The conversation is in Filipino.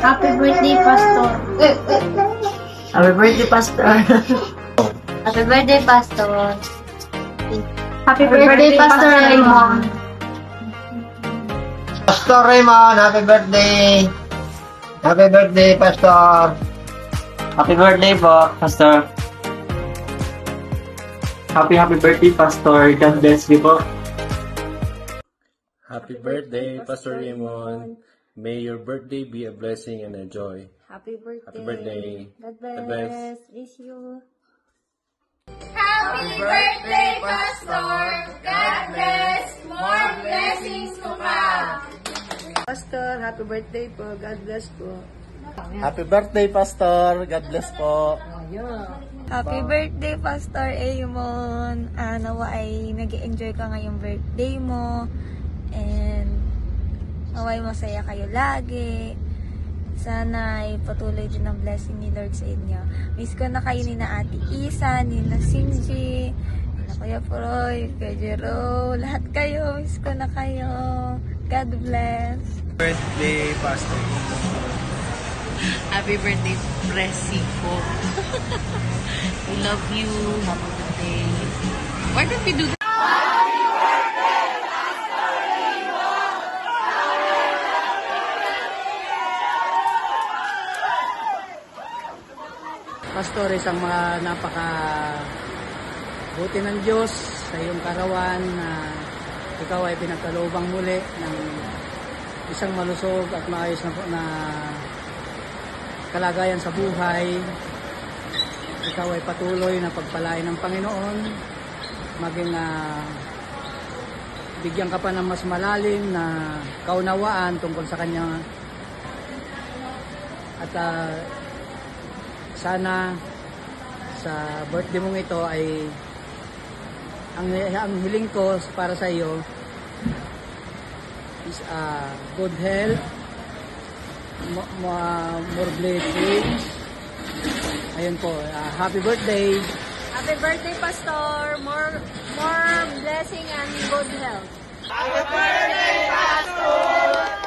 Happy birthday, Pastor. Happy birthday, Pastor. Happy birthday, Pastor. Happy birthday, Pastor Raymond. Pastor Raymond, happy birthday! Happy birthday, Pastor! Happy birthday po, Pastor. Happy birthday, Pastor. God bless you po. Happy birthday, Pastor Raymond. May your birthday be a blessing and a joy. Happy birthday. Happy birthday. God God bless. bless. Miss you. Happy birthday, Pastor! God bless! More blessings to come! Pastor, happy birthday po. God bless po. Happy birthday, Pastor! God bless po! Happy birthday, Pastor Amon. Nawa ay nag-enjoy ka ngayong birthday mo. And naway masaya kayo lagi. Sana ay patuloy din ang blessing ni Lord sa inyo. Miss ko na kayo ni na Ate Isa, ni na Sinji, ni na Kuya Poroy, Kuya Jero, lahat kayo. Miss ko na kayo. God bless. Birthday, Pastor! Happy birthday, Presi po. We love you. Happy birthday. Why don't we do that? Pastor, isang mga napaka buti ng Diyos sa iyong karawan na ikaw ay pinagkaloobang muli ng isang malusog at maayos na kalagayan sa buhay. Ikaw ay patuloy na pagpalain ng Panginoon, maging bigyan ka pa ng mas malalim na kaunawaan tungkol sa Kanya. At sana sa birthday mong ito ay ang hiling ko para sa iyo is good health, more blessings. Ayun po, happy birthday. Happy birthday, Pastor. More blessing and good health. Happy birthday, Pastor!